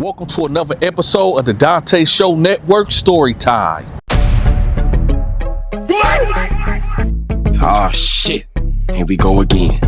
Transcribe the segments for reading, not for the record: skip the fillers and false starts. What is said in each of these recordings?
Welcome to another episode of the Donta Show Network Story Time. Oh shit, here we go again.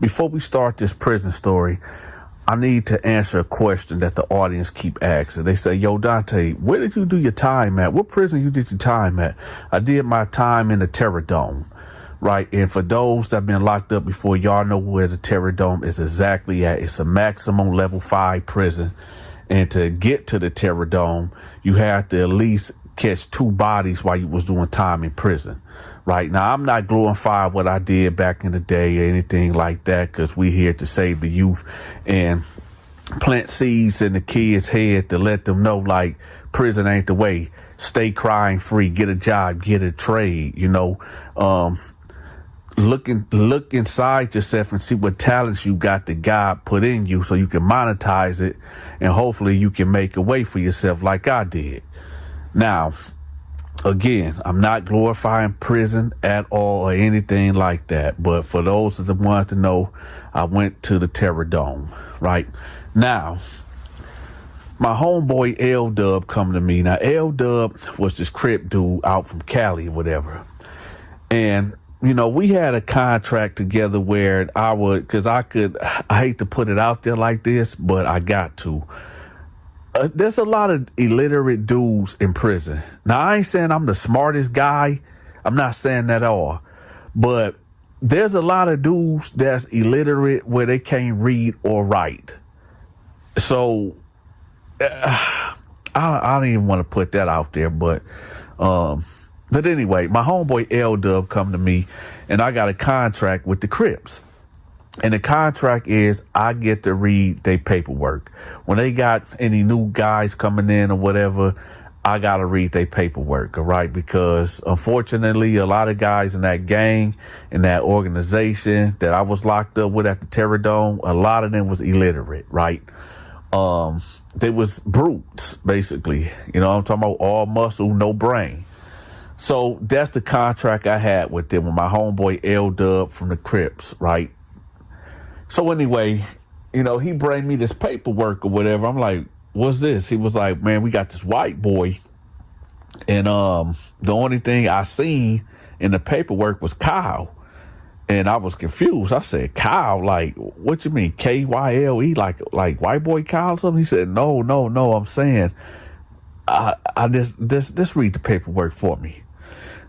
Before we start this prison story, I need to answer a question that the audience keep asking. They say, yo, Donta, where did you do your time at? What prison you did your time at? I did my time in the Terror Dome, right? And for those that have been locked up before, y'all know where the Terror Dome is exactly at. It's a maximum level 5 prison. And to get to the Terror Dome, you have to at least catch 2 bodies while you was doing time in prison. Right now, I'm not glorifying what I did back in the day or anything like that, because we here to save the youth and plant seeds in the kids' head to let them know, like, prison ain't the way. Stay crime free, get a job, get a trade, you know. Look inside yourself and see what talents you got that God put in you so you can monetize it, and hopefully you can make a way for yourself like I did. Now, again, I'm not glorifying prison at all or anything like that. But for those of the ones to know, I went to the Terror Dome, right? Now, my homeboy L-Dub come to me. Now, L-Dub was this Crip dude out from Cali or whatever. And, you know, we had a contract together where I hate to put it out there like this, but I got to. There's a lot of illiterate dudes in prison. Now, I ain't saying I'm the smartest guy. I'm not saying that at all. But there's a lot of dudes that's illiterate where they can't read or write. So I don't even want to put that out there. But anyway, my homeboy L-Dub come to me, and I got a contract with the Crips. And the contract is I get to read their paperwork. When they got any new guys coming in or whatever, I got to read their paperwork, all right? Because unfortunately, a lot of guys in that gang, in that organization that I was locked up with at the Terror Dome, a lot of them was illiterate, right? They was brutes, basically. You know what I'm talking about? All muscle, no brain. So that's the contract I had with them, with my homeboy L-Dub from the Crips, right? So anyway, you know, he bring me this paperwork or whatever. I'm like, what's this? He was like, man, we got this white boy. And the only thing I seen in the paperwork was Kyle. And I was confused. I said, Kyle, like, what you mean? Kyle, like white boy Kyle or something? He said, no. I'm saying, I just read the paperwork for me.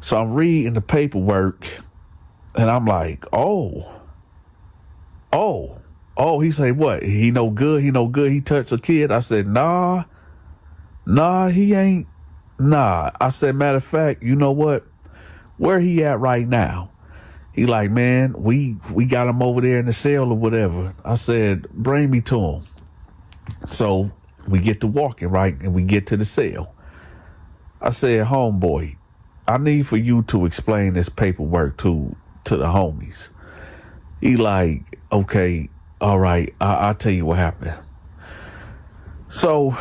So I'm reading the paperwork and I'm like, oh, he said, what? He no good? He touched a kid? I said, nah, he ain't. Nah. I said, matter of fact, you know what? Where he at right now? He like, man, we got him over there in the cell or whatever. I said, bring me to him. So we get to walking, right? And we get to the cell. I said, homeboy, I need for you to explain this paperwork to the homies. He like, okay, all right, I'll tell you what happened. So,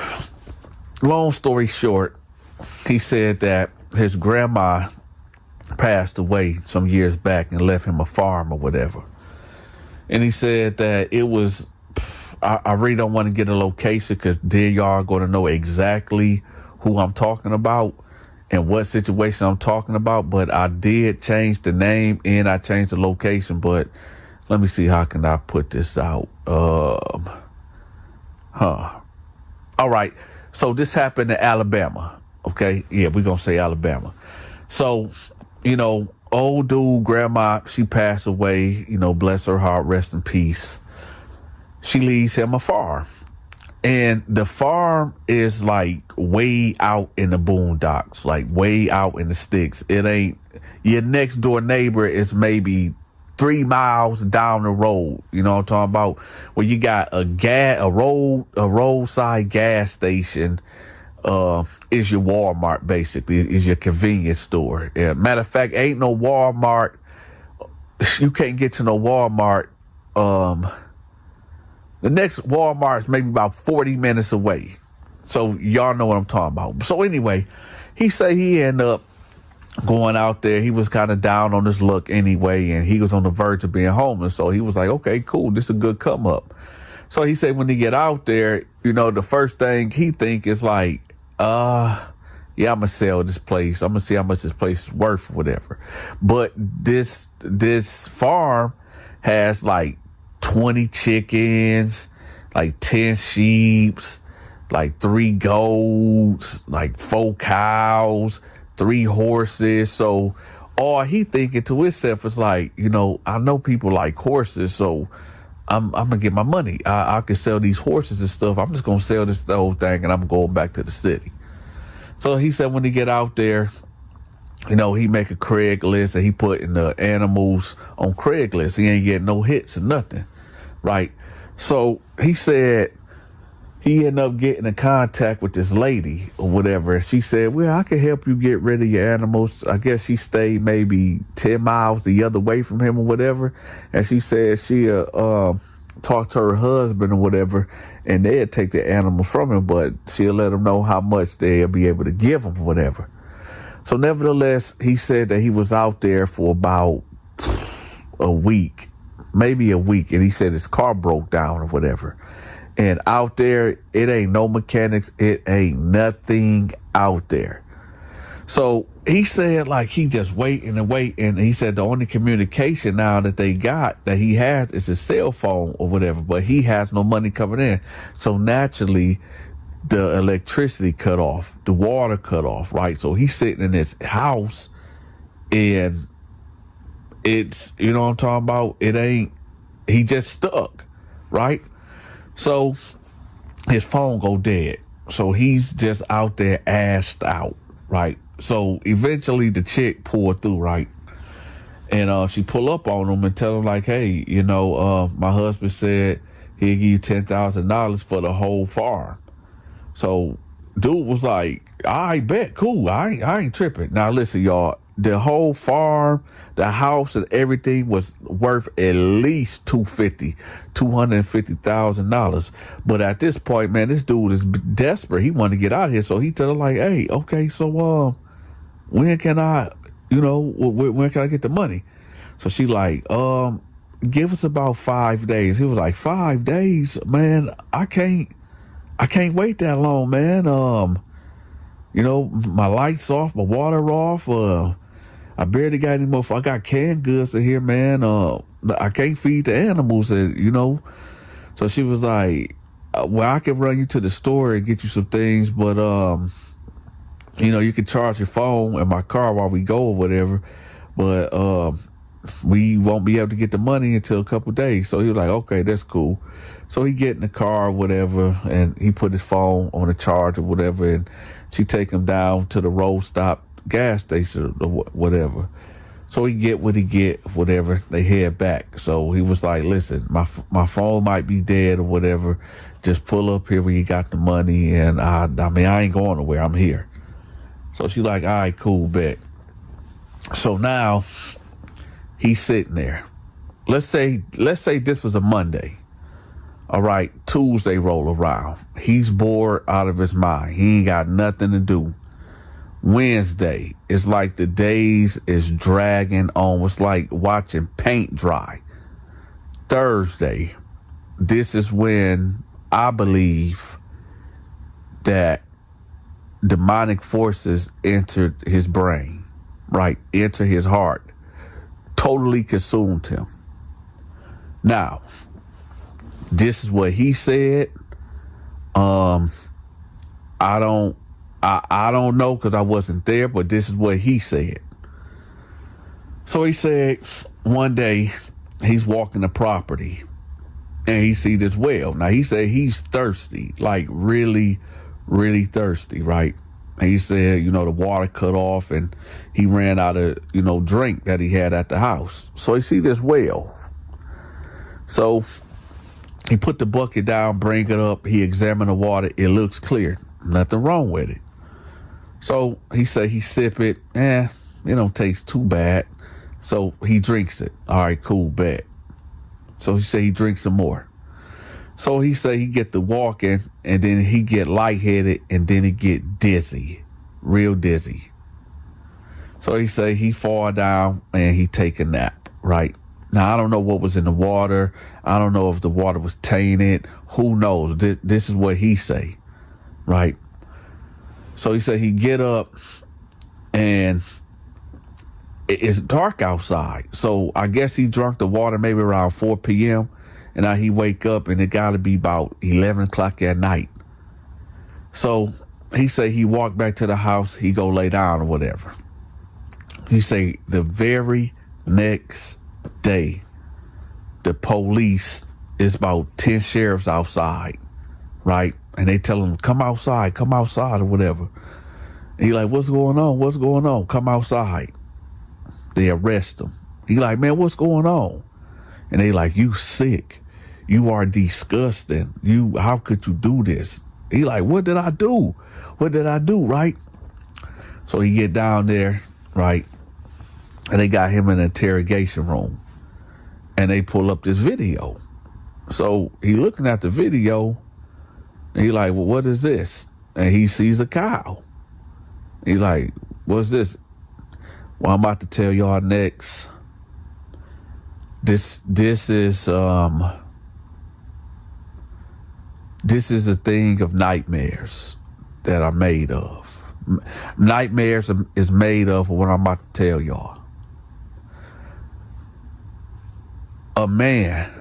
long story short, he said that his grandma passed away some years back and left him a farm or whatever. And he said that it was, I really don't want to get a location because then y'all are going to know exactly who I'm talking about and what situation I'm talking about. But I did change the name and I changed the location, but let me see, how can I put this out? All right. So this happened in Alabama. Okay. Yeah, we're going to say Alabama. So, you know, old dude, grandma, she passed away, you know, bless her heart, rest in peace. She leaves him a farm. And the farm is like way out in the boondocks, like way out in the sticks. It ain't, your next door neighbor is maybe 3 miles down the road. You know what I'm talking about? Where you got a roadside gas station, is your Walmart, basically, is your convenience store. Yeah, matter of fact, ain't no Walmart. You can't get to no Walmart. The next Walmart is maybe about 40 minutes away. So y'all know what I'm talking about. So anyway, he said he ended up going out there. He was kind of down on his luck anyway, and he was on the verge of being homeless. So he was like, okay, cool, this is a good come up. So he said when he get out there, the first thing he think is like, yeah, I'm gonna sell this place. I'm gonna see how much this place is worth, or whatever. But this farm has like 20 chickens, like 10 sheeps, like 3 goats, like 4 cows, 3 horses. So all he thinking to himself is like, I know people like horses, so I'm gonna get my money. I can sell these horses and stuff. I'm just gonna sell the whole thing, and I'm going back to the city. So he said when he get out there, he make a Craigslist and he putting the animals on Craigslist. He ain't getting no hits or nothing, right? So he said he ended up getting in contact with this lady or whatever. She said, well, I can help you get rid of your animals. I guess she stayed maybe 10 miles the other way from him or whatever. And she said she'll talk to her husband or whatever, and they'll take the animals from him, but she'll let him know how much they'll be able to give him or whatever. So nevertheless, he said that he was out there for about a week, maybe a week, and he said his car broke down or whatever. And out there, it ain't no mechanics. It ain't nothing out there. So he said, like, he just waiting and waiting. And he said the only communication now that they got, that he has, is his cell phone or whatever. But he has no money coming in. So naturally, the electricity cut off, the water cut off, right? So he's sitting in his house, and it's, what I'm talking about? He just stuck, right? So his phone go dead. So he's just out there assed out, right? So eventually the chick pulled through, right? And she pull up on him and tell him like, hey, my husband said he'll give you $10,000 for the whole farm. So dude was like, I bet, cool. I ain't tripping. Now listen, y'all, the whole farm, the house and everything was worth at least $250,000. But at this point, man, this dude is desperate. He wanted to get out of here. So he tell her like, hey, okay, so when can I, when can I get the money? So she like, give us about 5 days. He was like, 5 days, man, I can't wait that long, man. My lights off, my water off, I barely got any more. I got canned goods in here, man. I can't feed the animals, So she was like, well, I can run you to the store and get you some things, but, you can charge your phone in my car while we go or whatever. But, we won't be able to get the money until a couple of days. So he was like, okay, that's cool. So he get in the car or whatever, and he put his phone on a charge or whatever, and she take him down to the road stop gas station or whatever. So he get what he get, whatever. They head back. So he was like, listen, my phone might be dead or whatever. Just pull up here where you got the money, and I ain't going nowhere. I'm here. So she like, all right, cool, bet. So now he's sitting there. Let's say this was a Monday. All right, Tuesday roll around. He's bored out of his mind. He ain't got nothing to do. Wednesday, it's like the days is dragging on. It's like watching paint dry. Thursday, this is when I believe that demonic forces entered his brain, right? Enter his heart. Totally consumed him. Now, this is what he said. I don't know because I wasn't there, but this is what he said. So he said one day he's walking the property and he see this well. Now he said he's thirsty, like really, really thirsty, right? And he said, the water cut off and he ran out of, drink that he had at the house. So he see this well. So he put the bucket down, bring it up. He examined the water. It looks clear. Nothing wrong with it. So he said he sip it. It don't taste too bad. So he drinks it. All right, cool, bet. So he said he drinks some more. So he said he get to walking, and then he get lightheaded, and then he get dizzy, real dizzy. So he said he fall down and he take a nap, right? Now, I don't know what was in the water. I don't know if the water was tainted Who knows? This is what he say, right? So he said he get up and it's dark outside. So I guess he drunk the water maybe around 4 p.m. And now he wake up and it got to be about 11 o'clock at night. So he say he walked back to the house. He go lay down or whatever. He say the very next day, the police is about 10 sheriffs outside, right? And they tell him, come outside or whatever. And he like, what's going on? What's going on? Come outside. They arrest him. He like, man, what's going on? And they like, you sick. You are disgusting. How could you do this? He like, what did I do? What did I do, right? So he get down there, right? And they got him in an interrogation room. And they pull up this video. So he looking at the video. And he like, well, what is this? And he sees a cow. He like, what's this? Well, I'm about to tell y'all next. This is a thing of nightmares that are made of. Nightmares is made of what I'm about to tell y'all. A man,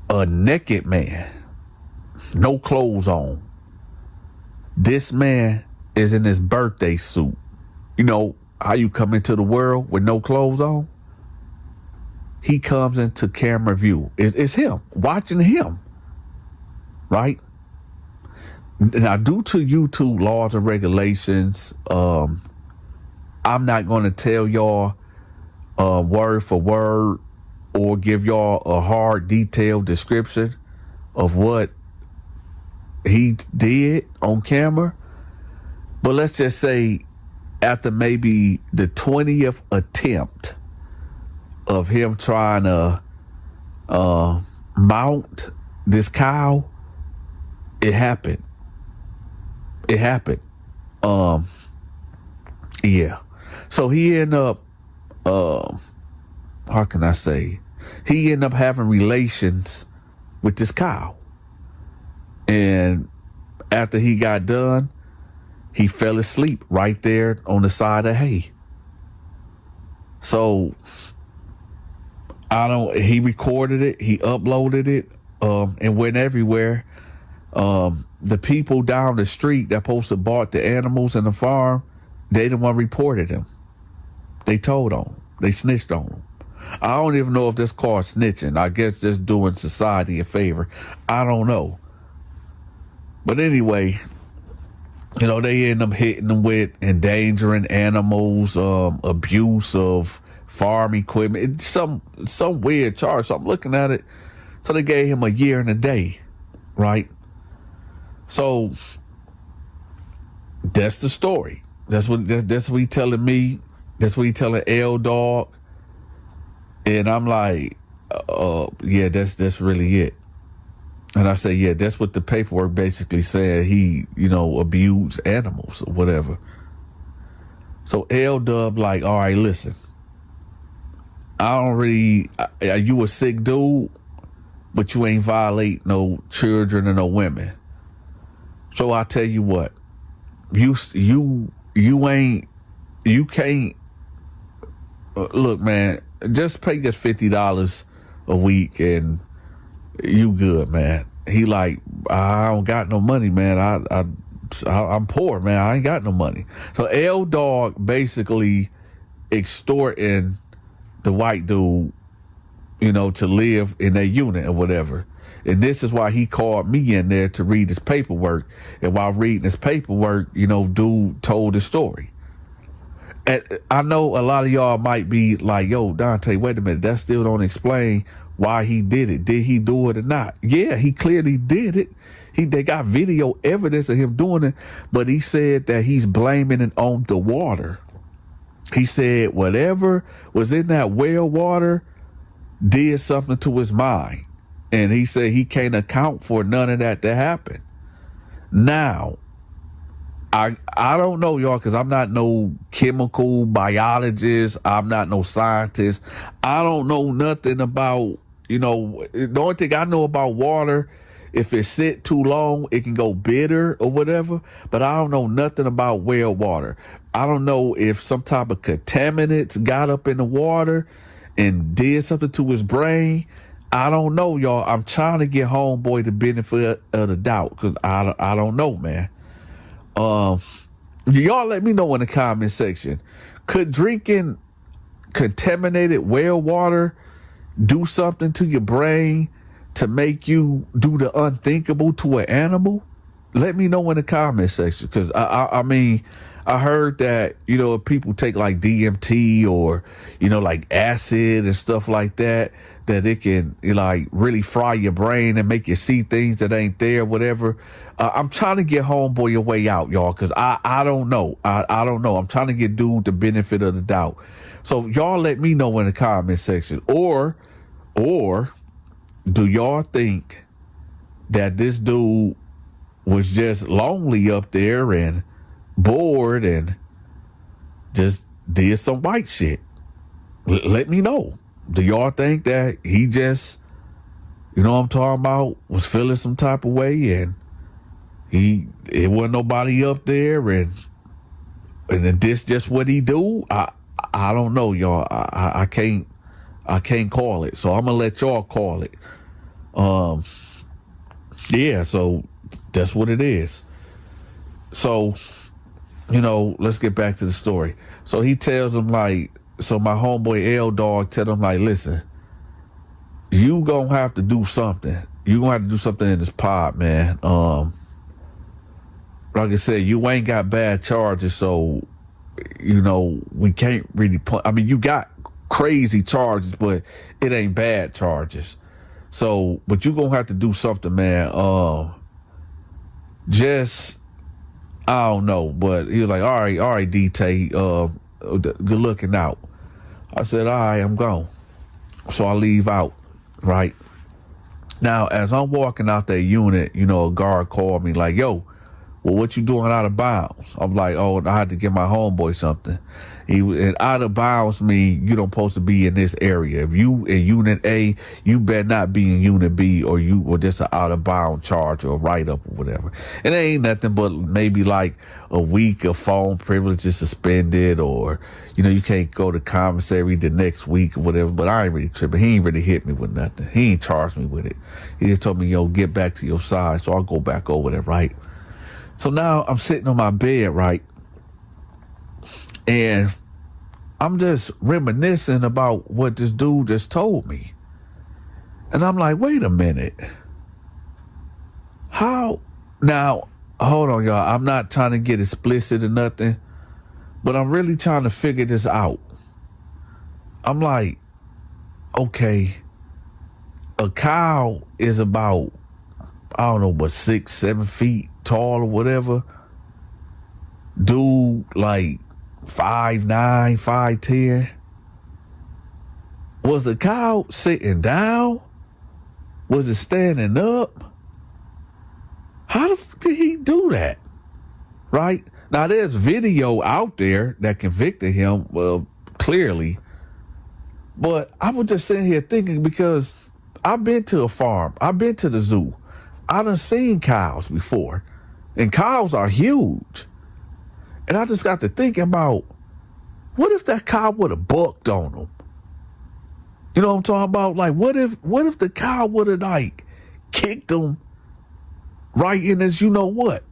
a naked man, no clothes on. This man is in his birthday suit. You know how you come into the world with no clothes on? He comes into camera view. It's him, watching him, right? Now, due to YouTube laws and regulations, I'm not going to tell y'all word for word or give y'all a hard, detailed description of what he did on camera. But let's just say after maybe the 20th attempt of him trying to mount this cow, it happened. It happened. Yeah. So he ended up, how can I say? He ended up having relations with this cow. And after he got done, he fell asleep right there on the side of hay. So he recorded it, he uploaded it, and went everywhere. The people down the street that supposed to bought the animals in the farm, they the one reported him. They told on him. They snitched on him. I don't even know if this called snitching. I guess just doing society a favor. I don't know. But anyway, you know, they end up hitting them with endangering animals, abuse of farm equipment, some weird charge. So I'm looking at it. So they gave him a year and a day, right? So that's the story. That's what he telling me. That's what he telling L Dog. And I'm like, yeah, that's really it. And I say, yeah, that's what the paperwork basically said. He, abused animals or whatever. So L Dub like, all right, listen. You a sick dude, but you ain't violate no children or no women. So I tell you what, you can't, look, man, just pay just $50 a week and you good, man. He like, I don't got no money, man. I'm poor, man. I ain't got no money. So L Dog basically extorting the white dude, to live in their unit or whatever. And this is why he called me in there to read his paperwork. And while reading his paperwork, dude told the story. And I know a lot of y'all might be like, yo, Donta, wait a minute. That still don't explain why he did it. Did he do it or not? Yeah, he clearly did it. They got video evidence of him doing it. But he said that he's blaming it on the water. He said whatever was in that well water did something to his mind. And he said he can't account for none of that happen. Now, I don't know, y'all, because I'm not no chemical biologist. I'm not no scientist. I don't know nothing about, You know, the only thing I know about water, if it sit too long, it can go bitter or whatever. But I don't know nothing about well water. I don't know if some type of contaminants got up in the water and did something to his brain. I don't know, y'all. I'm trying to get homeboy the benefit of the doubt because I don't know, man. Y'all let me know in the comment section. Could drinking contaminated well water do something to your brain to make you do the unthinkable to an animal? Let me know in the comment section, because I mean, I heard that, you know, if people take like DMT or, you know, like acid and stuff like that, that it can like really fry your brain and make you see things that ain't there, whatever. I'm trying to get homeboy a way out, y'all, because I don't know. I don't know. I'm trying to get dude the benefit of the doubt. So y'all let me know in the comment section. Or do y'all think that this dude was just lonely up there and bored and just did some white shit? Let me know. Do y'all think that he just, you know what I'm talking about, was feeling some type of way and it wasn't nobody up there and this just what he do? I don't know, y'all. I can't call it. So I'm gonna let y'all call it. Yeah, so that's what it is. So, you know, let's get back to the story. So he tells him, like, so my homeboy L Dog tell him, like, listen, you gonna have to do something. You gonna have to do something in this pod, man. Like I said, you ain't got bad charges, so, you know, we can't really I mean, you got crazy charges, but it ain't bad charges. So, but you gonna have to do something, man. Just, I don't know, but he was like, all right, DT, good looking out. I said, all right, I'm gone. So I leave out, right? Now, as I'm walking out that unit, you know, a guard called me like, yo, well, what you doing out of bounds? I'm like, oh, I had to give my homeboy something. And out of bounds mean you don't supposed to be in this area. If you in unit A, you better not be in unit B, or you or just an out of bound charge or write up or whatever. And it ain't nothing but maybe like a week of phone privileges suspended, or, you know, you can't go to commissary the next week or whatever. But I ain't really tripping. He ain't really hit me with nothing. He ain't charged me with it. He just told me, yo, get back to your side. So I'll go back over there, right? So now I'm sitting on my bed, right? And I'm just reminiscing about what this dude just told me. And I'm like, wait a minute. How? Now, hold on, y'all. I'm not trying to get explicit or nothing, but I'm really trying to figure this out. I'm like, okay, a cow is about, I don't know, but 6-7 feet tall or whatever. Dude, like 5'9", 5'10". Was the cow sitting down? Was it standing up? How the f did he do that? Right? Now, there's video out there that convicted him, well, clearly. But I was just sitting here thinking, because I've been to a farm. I've been to the zoo. I done seen cows before. And cows are huge. And I just got to thinking about, what if that cow would have bucked on him? You know what I'm talking about? Like, what if the cow would have, like, kicked him right in his, you know what?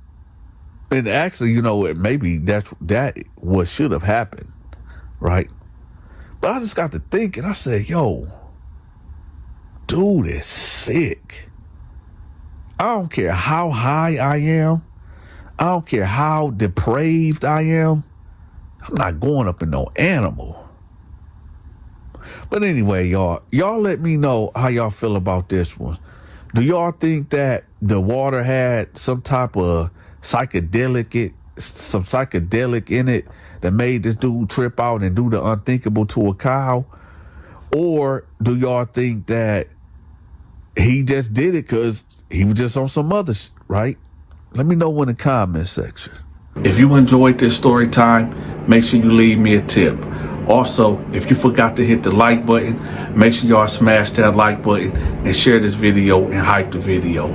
And actually, you know, maybe that what should have happened, right? But I just got to thinking, I said, yo, dude is sick. I don't care how high I am. I don't care how depraved I am. I'm not going up in no animal. But anyway, y'all let me know how y'all feel about this one. Do y'all think that the water had some type of psychedelic in it that made this dude trip out and do the unthinkable to a cow? Or do y'all think that he just did it because he was just on some other shit, right? Let me know in the comment section. If you enjoyed this story time, make sure you leave me a tip. Also, if you forgot to hit the like button, make sure y'all smash that like button and share this video and hype the video.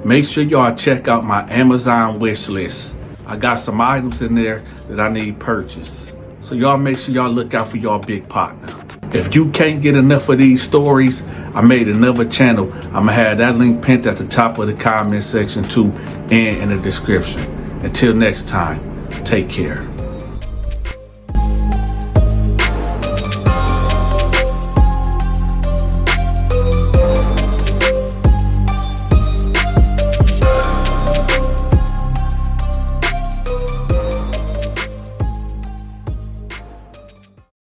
Make sure y'all check out my Amazon wish list. I got some items in there that I need purchased. So y'all make sure y'all look out for y'all big partner. If you can't get enough of these stories, I made another channel. I'm gonna have that link pinned at the top of the comment section too and in the description. Until next time, take care.